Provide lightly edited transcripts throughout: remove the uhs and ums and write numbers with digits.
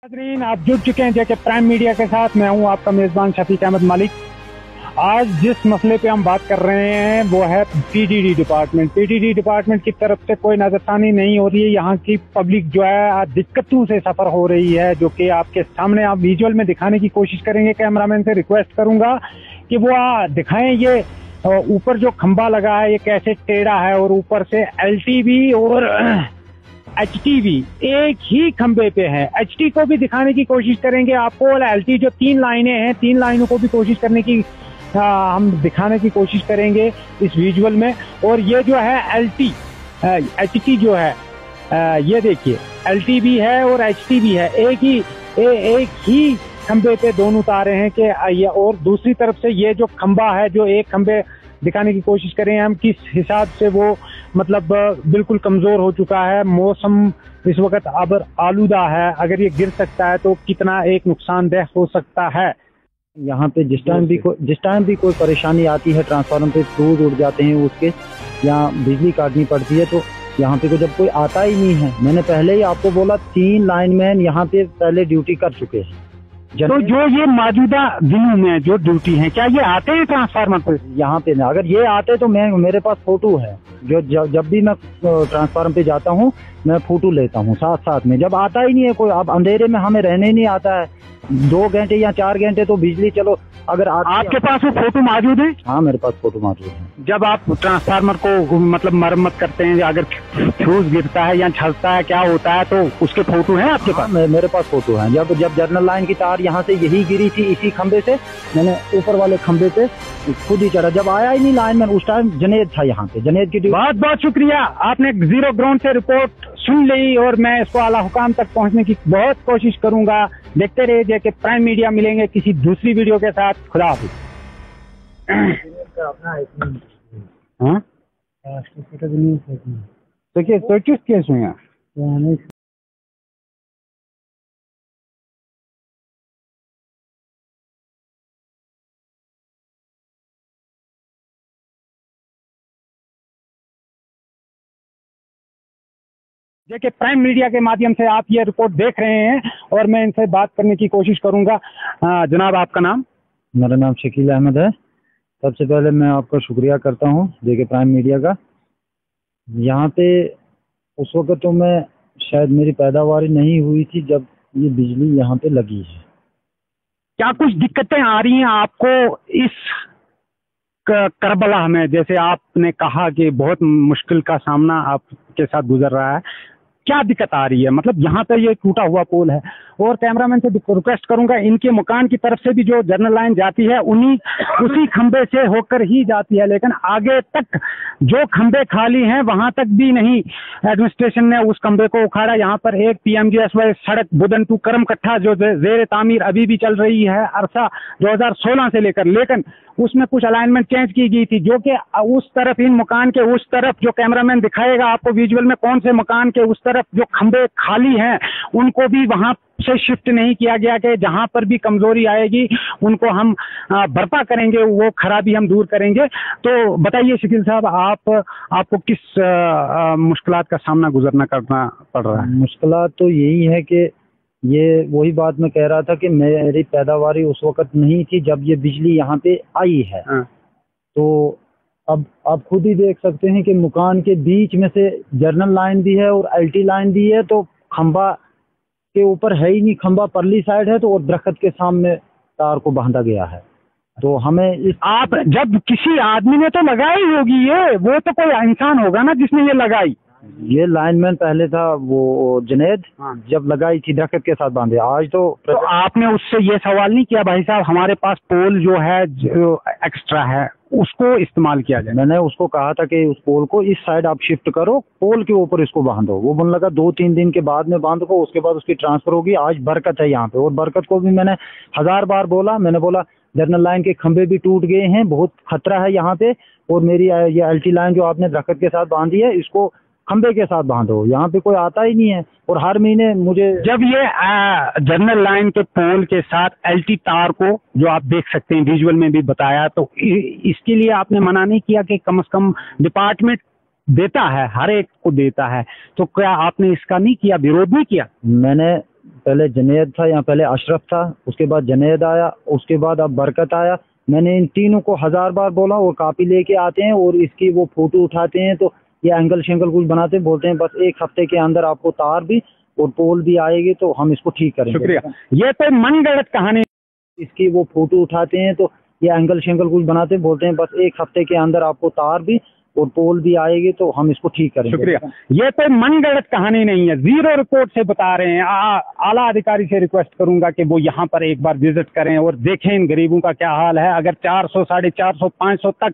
नाज़रीन, आप जुड़ चुके हैं जेके प्राइम मीडिया के साथ। मैं हूं आपका मेजबान शफीक अहमद मलिक। आज जिस मसले पे हम बात कर रहे हैं वो है पीडीडी डिपार्टमेंट। पीडीडी डिपार्टमेंट की तरफ से कोई नजरसानी नहीं हो रही है। यहाँ की पब्लिक जो है आज दिक्कतों से सफर हो रही है, जो कि आपके सामने आप विजुअल में दिखाने की कोशिश करेंगे। कैमरामैन से रिक्वेस्ट करूंगा कि वो दिखाएं ये ऊपर जो खंबा लगा है ये कैसे टेढ़ा है, और ऊपर से एलटीवी और एचटी एक ही खंबे पे है। एचटी को भी दिखाने की कोशिश करेंगे आपको, और एलटी जो 3 लाइनें हैं 3 लाइनों को भी कोशिश करने की हम दिखाने की कोशिश करेंगे इस विजुअल में। और ये जो है एलटी एचटी जो है ये देखिए एलटी भी है और एचटी भी है। एक ही खंबे पे दोनों तारे हैं कि ये, और दूसरी तरफ से ये जो खंबा है जो एक खंबे दिखाने की कोशिश करें हम किस हिसाब से वो मतलब बिल्कुल कमजोर हो चुका है। मौसम इस वक्त अब आलूदा है, अगर ये गिर सकता है तो कितना एक नुकसानदेह हो सकता है। यहाँ पे जिस टाइम भी कोई परेशानी आती है, ट्रांसफार्मर पे फ्यूज उड़ जाते हैं उसके, या बिजली काटनी पड़ती है, तो यहाँ पे जब कोई आता ही नहीं है। मैंने पहले ही आपको बोला 3 लाइनमैन यहाँ पे पहले ड्यूटी कर चुके हैं। तो जो ये मौजूदा दिनों में जो ड्यूटी है, क्या ये आते हैं ट्रांसफार्मर पे? यहाँ पे अगर ये आते तो मेरे पास फोटो है, जो जब भी मैं ट्रांसफार्मर पे जाता हूँ मैं फोटो लेता हूँ साथ में। जब आता ही नहीं है कोई, अब अंधेरे में हमें रहने नहीं आता है 2 घंटे या 4 घंटे तो बिजली, चलो अगर आपके पास वो फोटो मौजूद है? हाँ, मेरे पास फोटो मौजूद है। जब आप ट्रांसफार्मर को मतलब मरम्मत करते हैं, अगर फ्यूज गिरता है या छलता है, क्या होता है, तो उसके फोटो है आपके पास? मेरे पास फोटो है। जब जनरल लाइन की तार यहाँ से यही गिरी थी, इसी खंबे से, मैंने ऊपर वाले खंबे पे खुद ही चढ़ा। जब आया ही नहीं लाइनमैन, उस टाइम जनेद था यहाँ पे, जनेद की। बहुत बहुत शुक्रिया, आपने जीरो ग्राउंड से रिपोर्ट सुन ली और मैं इसको आला हुकाम तक पहुँचने की बहुत कोशिश करूंगा। देखते रहिए जेके प्राइम मीडिया। मिलेंगे किसी दूसरी वीडियो के साथ। खुदा हाफिज़। हाँ, तो किस केस में जेके प्राइम मीडिया के माध्यम से आप ये रिपोर्ट देख रहे हैं और मैं इनसे बात करने की कोशिश करूंगा। जनाब, आपका नाम? मेरा नाम शकील अहमद है। सबसे पहले मैं आपका शुक्रिया करता हूँ जेके प्राइम मीडिया का। यहाँ पे उस वक्त तो मैं शायद मेरी पैदावार नहीं हुई थी जब ये बिजली यहाँ पे लगी है। क्या कुछ दिक्कतें आ रही हैं आपको इस करबला में? जैसे आपने कहा कि बहुत मुश्किल का सामना आपके साथ गुजर रहा है, क्या दिक्कत आ रही है? मतलब यहाँ पे ये टूटा हुआ पोल है, और कैमरामैन से रिक्वेस्ट करूंगा इनके मकान की तरफ से भी जो जनरल लाइन जाती है उसी खंबे से होकर ही जाती है, लेकिन आगे तक जो खंबे खाली हैं वहां तक भी नहीं एडमिनिस्ट्रेशन ने उस खंबे को उखाड़ा। यहाँ पर एक पीएमजीएसवाई सड़क बुदन टू करम कट्ठा जो जेर तामीर अभी भी चल रही है अरसा 2016 से लेकर, लेकिन उसमें कुछ अलाइनमेंट चेंज की गई थी, जो कि उस तरफ, इन मकान के उस तरफ, जो कैमरामैन दिखाएगा आपको विजुअल में कौन से मकान के उस तरफ जो खंबे खाली हैं उनको भी वहां से शिफ्ट नहीं किया गया कि जहां पर भी कमजोरी आएगी उनको हम बर्पा करेंगे, वो खराबी हम दूर करेंगे। तो बताइए शकील साहब, आपको किस मुश्किलात का सामना गुजरना करना पड़ रहा है? मुश्किलात तो यही है कि ये वही बात मैं कह रहा था कि मेरी पैदावारी उस वक्त नहीं थी जब ये बिजली यहाँ पे आई है। तो अब आप खुद ही देख सकते हैं कि मकान के बीच में से जनरल लाइन भी है और एलटी लाइन भी है, तो खंबा के ऊपर है ही नहीं, खंबा परली साइड है, तो और दरख्त के सामने तार को बांधा गया है। तो हमें आप जब किसी आदमी ने तो लगाई होगी, ये वो तो कोई इंसान होगा ना जिसने ये लगाई। ये लाइनमैन पहले था वो जनेद, जब लगाई थी दरख्त के साथ बांधे। आज तो आपने उससे ये सवाल नहीं किया भाई साहब हमारे पास पोल जो है जो एक्स्ट्रा है उसको इस्तेमाल किया जाए? मैंने उसको कहा था कि उस पोल को इस साइड आप शिफ्ट करो, पोल के ऊपर इसको बांधो। वो बोलने लगा 2-3 दिन के बाद में बांध को, उसके बाद उसकी ट्रांसफर होगी। आज बरकत है यहाँ पे, और बरकत को भी मैंने 1000 बार बोला। मैंने बोला जनरल लाइन के खंभे भी टूट गए हैं, बहुत खतरा है यहाँ पे, और मेरी ये एलटी लाइन जो आपने दरख्त के साथ बांधी है इसको खंबे के साथ बांधो। यहाँ पे कोई आता ही नहीं है, और हर महीने मुझे जब ये जनरल लाइन के पोल के साथ एलटी तार को, जो आप देख सकते हैं विजुअल में भी बताया, तो इसके लिए आपने मना नहीं किया कि कम से कम डिपार्टमेंट देता है, हर एक को देता है, तो क्या आपने इसका नहीं किया, विरोध नहीं किया? मैंने पहले जुनैद था, यहाँ पहले अशरफ था, उसके बाद जुनैद आया, उसके बाद अब बरकत आया। मैंने इन तीनों को 1000 बार बोला, वो कापी लेके आते हैं और इसकी वो फोटो उठाते हैं, तो ये एंगल शेंगल कुछ बनाते हैं, बोलते हैं बस 1 हफ्ते के अंदर आपको तार भी और पोल भी आएगी तो हम इसको ठीक करेंगे। शुक्रिया। ये तो मनगढ़ंत कहानी। इसकी वो फोटो उठाते हैं, तो ये एंगल शेंगल कुछ बनाते हैं, बोलते हैं बस 1 हफ्ते के अंदर आपको तार भी और पोल भी आएगी तो हम इसको ठीक करेंगे। शुक्रिया। ये तो मनगढ़ंत कहानी नहीं है, जीरो रिपोर्ट से बता रहे हैं। आला अधिकारी से रिक्वेस्ट करूंगा कि वो यहाँ पर एक बार विजिट करें और देखें इन गरीबों का क्या हाल है। अगर 400, 450, 500 तक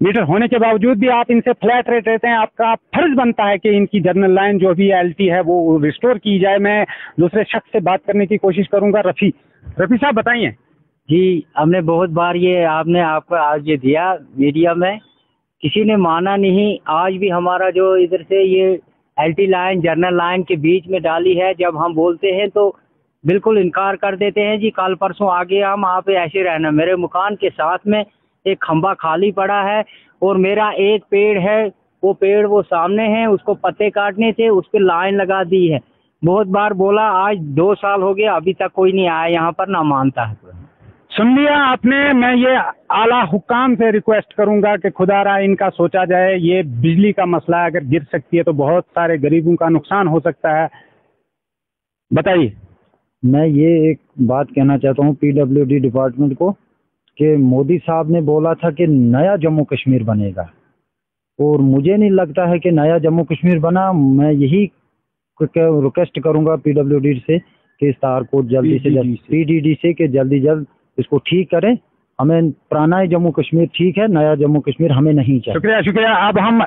मीटर होने के बावजूद भी आप इनसे फ्लैट रेट लेते हैं, आपका फर्ज बनता है कि इनकी जनरल लाइन जो भी एलटी है वो रिस्टोर की जाए। मैं दूसरे शख्स से बात करने की कोशिश करूंगा। रफ़ी साहब बताइए। जी, हमने बहुत बार ये आपको आज ये दिया मीडिया में, किसी ने माना नहीं। आज भी हमारा जो इधर से ये एलटी लाइन जनरल लाइन के बीच में डाली है, जब हम बोलते हैं तो बिल्कुल इनकार कर देते हैं। जी कल परसों आगे हम आप ऐसे रहना। मेरे मकान के साथ में एक खंबा खाली पड़ा है और मेरा एक पेड़ है, वो पेड़ वो सामने है, उसको पत्ते काटने थे, उस पर लाइन लगा दी है। बहुत बार बोला, आज 2 साल हो गया, अभी तक कोई नहीं आया यहाँ पर, ना मानता है। सुन लिया आपने। मैं ये आला हुक्काम से रिक्वेस्ट करूंगा कि खुदारा इनका सोचा जाए। ये बिजली का मसला है, अगर गिर सकती है तो बहुत सारे गरीबों का नुकसान हो सकता है। बताइए। मैं ये एक बात कहना चाहता हूँ पीडब्ल्यूडी डिपार्टमेंट को कि मोदी साहब ने बोला था कि नया जम्मू कश्मीर बनेगा, और मुझे नहीं लगता है कि नया जम्मू कश्मीर बना। मैं यही रिक्वेस्ट करूंगा पीडब्ल्यूडी से कि इस तार को जल्दी से जल्दी पीडीडी से कि जल्दी जल्द इसको ठीक करें। हमें पुराना जम्मू कश्मीर ठीक है, नया जम्मू कश्मीर हमें नहीं चाहिए। शुक्रिया। अब हम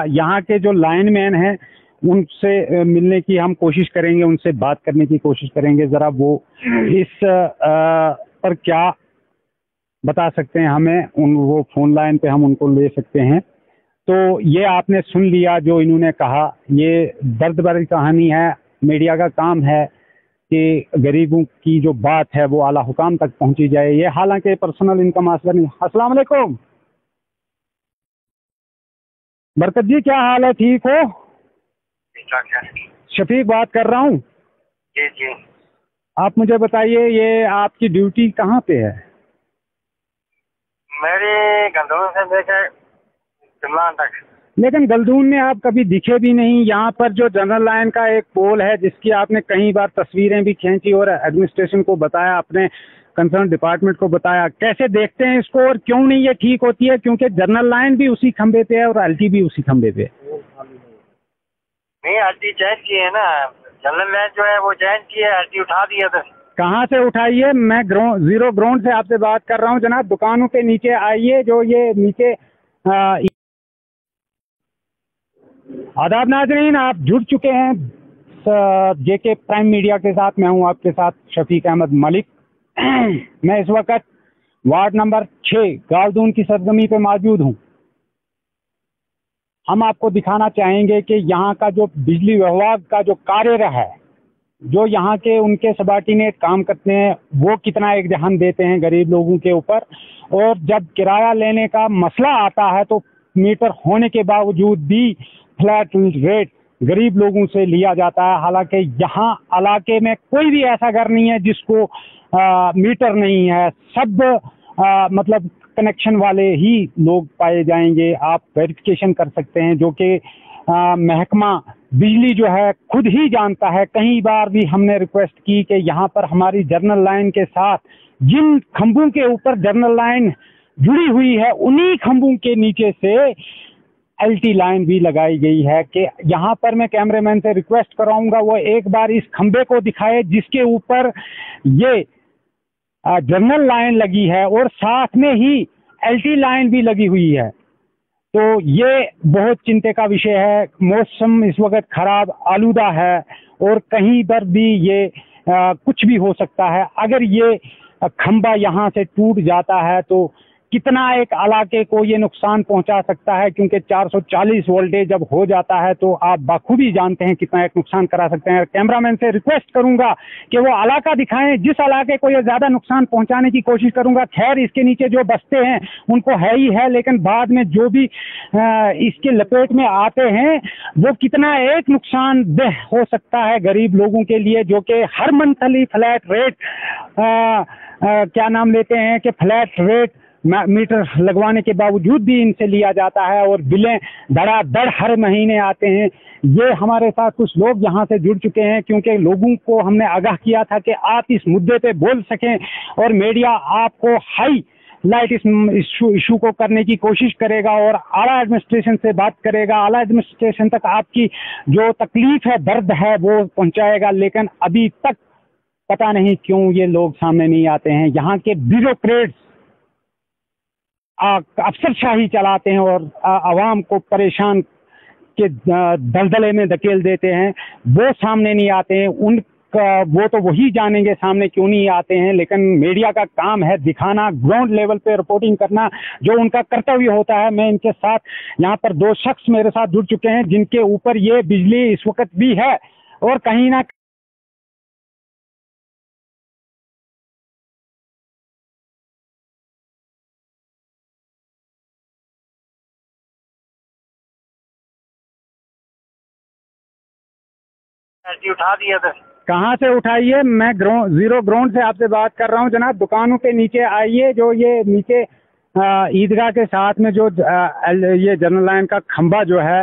यहाँ के जो लाइनमैन हैं उनसे मिलने की हम कोशिश करेंगे, उनसे बात करने की कोशिश करेंगे। ज़रा वो इस पर क्या बता सकते हैं हमें, वो फ़ोन लाइन पे हम उनको ले सकते हैं। तो ये आपने सुन लिया जो इन्होंने कहा। ये दर्द भरी कहानी है। मीडिया का काम है कि गरीबों की जो बात है वो आला हुकाम तक पहुंची जाए। ये हालांकि पर्सनल इनकम मास्टर नहीं। अस्सलाम वालेकुम बरकत जी, क्या हाल है? ठीक हो? शफीक बात कर रहा हूँ। जी। आप मुझे बताइए, ये आपकी ड्यूटी कहाँ पे है? मेरी गंदून से लेकर शिमला तक। लेकिन गलदून में आप कभी दिखे भी नहीं। यहाँ पर जो जनरल लाइन का एक पोल है जिसकी आपने कई बार तस्वीरें भी खींची और एडमिनिस्ट्रेशन को बताया, अपने कंसर्न डिपार्टमेंट को बताया, कैसे देखते हैं इसको और क्यों नहीं ये ठीक होती है? क्योंकि जनरल लाइन भी उसी खंबे पे है और एलटी भी उसी खंबे पे है। नहीं, एलटी चेंज की है ना, जनरल लाइन जो है वो चेंज की है, एलटी उठा दी है। तो कहाँ से उठाई है? मैं जीरो ग्राउंड से आपसे बात कर रहा हूँ जनाब। दुकानों के नीचे आइए, जो ये नीचे आदाब नाज़रीन, आप जुड़ चुके हैं जेके प्राइम मीडिया के साथ। मैं हूं आपके साथ शफीक अहमद मलिक। मैं इस वक्त वार्ड नंबर 6 गावदून की सरजमी पे मौजूद हूं। हम आपको दिखाना चाहेंगे कि यहाँ का जो बिजली विभाग का जो कार्य है, जो यहाँ के उनके सबॉर्डिनेट काम करते हैं, वो कितना एक ध्यान देते हैं गरीब लोगों के ऊपर। और जब किराया लेने का मसला आता है तो मीटर होने के बावजूद भी फ्लैट रेट गरीब लोगों से लिया जाता है। हालांकि यहाँ इलाके में कोई भी ऐसा घर नहीं है जिसको मीटर नहीं है। सब मतलब कनेक्शन वाले ही लोग पाए जाएंगे। आप वेरिफिकेशन कर सकते हैं, जो कि महकमा बिजली जो है खुद ही जानता है। कई बार भी हमने रिक्वेस्ट की कि यहाँ पर हमारी जनरल लाइन के साथ जिन खंभों के ऊपर जनरल लाइन जुड़ी हुई है, उन्हीं खंभों के नीचे से एलटी लाइन भी लगाई गई है। कि यहाँ पर मैं कैमरामैन से रिक्वेस्ट कराऊंगा वो एक बार इस खंभे को दिखाए जिसके ऊपर ये जनरल लाइन लगी है और साथ में ही एलटी लाइन भी लगी हुई है। तो ये बहुत चिंता का विषय है। मौसम इस वक्त खराब आलूदा है और कहीं पर भी ये कुछ भी हो सकता है। अगर ये खंभा यहाँ से टूट जाता है तो कितना एक इलाके को ये नुकसान पहुंचा सकता है, क्योंकि 440 वोल्टेज जब हो जाता है तो आप बखूबी जानते हैं कितना एक नुकसान करा सकते हैं। कैमरामैन से रिक्वेस्ट करूंगा कि वो इलाका दिखाएं जिस इलाके को ये ज़्यादा नुकसान पहुंचाने की कोशिश करूंगा। खैर इसके नीचे जो बसते हैं उनको है ही है, लेकिन बाद में जो भी इसके लपेट में आते हैं वो कितना एक नुकसानदेह हो सकता है गरीब लोगों के लिए, जो कि हर मंथली फ्लैट रेट क्या नाम लेते हैं कि फ्लैट रेट मीटर लगवाने के बावजूद भी इनसे लिया जाता है और बिलें धड़ाधड़ हर महीने आते हैं। ये हमारे साथ कुछ लोग यहाँ से जुड़ चुके हैं, क्योंकि लोगों को हमने आगाह किया था कि आप इस मुद्दे पे बोल सकें और मीडिया आपको हाई लाइट इस इशू को करने की कोशिश करेगा और आला एडमिनिस्ट्रेशन से बात करेगा, आला एडमिनिस्ट्रेशन तक आपकी जो तकलीफ है, दर्द है वो पहुंचाएगा। लेकिन अभी तक पता नहीं क्यों ये लोग सामने नहीं आते हैं। यहाँ के ब्यूरोक्रेट्स अफसरशाही चलाते हैं और आवाम को परेशान के दलदले में धकेल देते हैं, वो सामने नहीं आते हैं। उनका वो तो वही जानेंगे सामने क्यों नहीं आते हैं, लेकिन मीडिया का काम है दिखाना, ग्राउंड लेवल पे रिपोर्टिंग करना, जो उनका कर्तव्य होता है। मैं इनके साथ यहाँ पर 2 शख्स मेरे साथ जुड़ चुके हैं जिनके ऊपर ये बिजली इस वक्त भी है और कहीं ना उठा दिया था। कहाँ से उठाइए? मैं जीरो ग्राउंड से आपसे बात कर रहा हूँ जनाब। दुकानों के नीचे आइए, जो ये नीचे ईदगाह के साथ में जो ये जनरल लाइन का खंबा जो है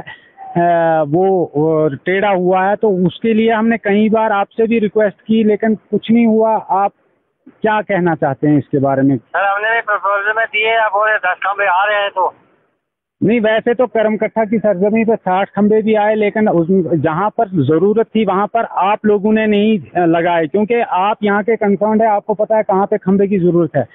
वो टेढ़ा हुआ है, तो उसके लिए हमने कई बार आपसे भी रिक्वेस्ट की लेकिन कुछ नहीं हुआ। आप क्या कहना चाहते हैं इसके बारे में? सर हमने प्रपोजल में दिए, अब 10 खंबे आ रहे हैं तो नहीं, वैसे तो करमकट्ठा की सरजमी पे 60 खंबे भी आए, लेकिन जहाँ पर जरूरत थी वहाँ पर आप लोगों ने नहीं लगाए, क्योंकि आप यहाँ के कंसर्न है, आपको पता है कहाँ पे खंबे की जरूरत है।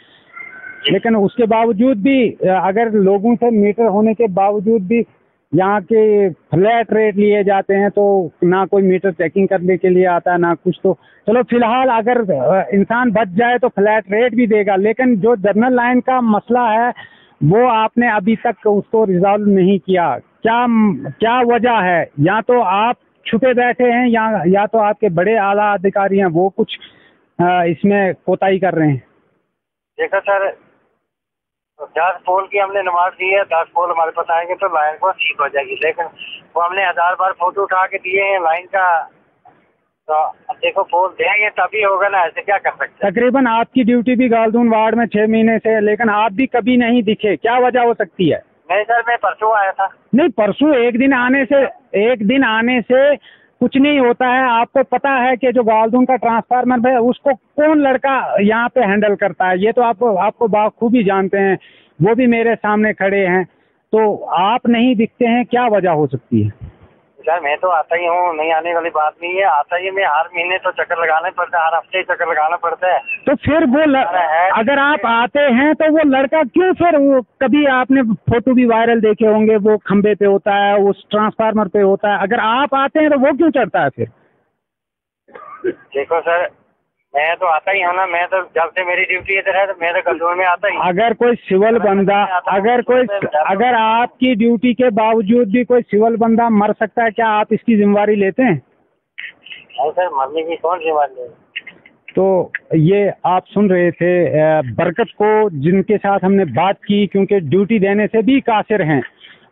लेकिन उसके बावजूद भी अगर लोगों से मीटर होने के बावजूद भी यहाँ के फ्लैट रेट लिए जाते हैं, तो ना कोई मीटर चेकिंग करने के लिए आता है ना कुछ। तो चलो फिलहाल अगर इंसान बच जाए तो फ्लैट रेट भी देगा, लेकिन जो जनरल लाइन का मसला है वो आपने अभी तक उसको रिजॉल्व नहीं किया। क्या वजह है? या तो आप छुपे बैठे हैं या तो आपके बड़े आला अधिकारी हैं वो कुछ इसमें कोताही कर रहे हैं। देखो सर, 10 पोल की हमने नमाज दी है, 10 पोल हमारे पास आएंगे तो लाइन को ठीक हो जाएगी, लेकिन वो हमने 1000 बार फोटो उठा के दिए हैं लाइन का। तो अब देखो पोल देंगे तभी होगा ना, ऐसे क्या कर सकते हैं। तकरीबन आपकी ड्यूटी भी गालदून वार्ड में 6 महीने से है, लेकिन आप भी कभी नहीं दिखे, क्या वजह हो सकती है? नहीं सर, मैं परसों आया था। नहीं, परसों एक दिन आने से कुछ नहीं होता है। आपको पता है कि जो गालदून का ट्रांसफार्मर है उसको कौन लड़का यहाँ पे हैंडल करता है, ये तो आपको बाखूबी जानते हैं, वो भी मेरे सामने खड़े हैं। तो आप नहीं दिखते हैं, क्या वजह हो सकती है? सर मैं तो आता ही हूँ, नहीं आने वाली बात नहीं है, आता ही मैं हर महीने तो चक्कर लगाना पड़ता है, हर हफ्ते चक्कर लगाना पड़ता है। तो फिर वो अगर आप आते हैं तो वो लड़का क्यों फिर वो कभी आपने फोटो भी वायरल देखे होंगे, वो खंबे पे होता है, उस ट्रांसफार्मर पे होता है, अगर आप आते हैं तो वो क्यों चढ़ता है फिर? देखो सर, मैं तो आता ही हूँ ना, मैं तो जब से मेरी ड्यूटी इधर है तो मैं तो गलदून में आता ही। अगर कोई सिविल बंदा अगर आपकी ड्यूटी के बावजूद भी कोई सिविल बंदा मर सकता है, क्या आप इसकी जिम्मेवारी लेते हैं? नहीं सर, मरने की कौन जिम्मेवारी? तो ये आप सुन रहे थे बरकत को, जिनके साथ हमने बात की, क्योंकि ड्यूटी देने से भी कासिर हैं।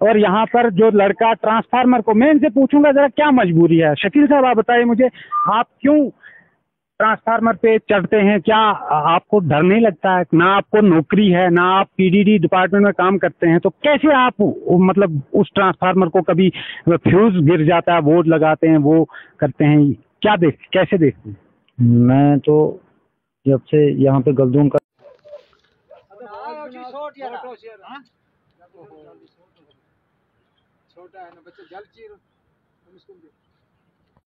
और यहाँ पर जो लड़का ट्रांसफार्मर को, मैं इनसे पूछूंगा जरा क्या मजबूरी है। शकील साहब आप बताइए मुझे, आप क्यों ट्रांसफार्मर पे चढ़ते हैं? क्या आपको डर नहीं लगता है? ना आपको नौकरी है, ना आप पीडीडी डिपार्टमेंट में काम करते हैं, तो कैसे आप मतलब उस ट्रांसफार्मर को कभी फ्यूज गिर जाता है, बोर्ड लगाते हैं, वो करते हैं, कैसे देखते हैं? मैं तो जब से यहाँ पे गलदून का छोटा है ना बच्चा, जल चीर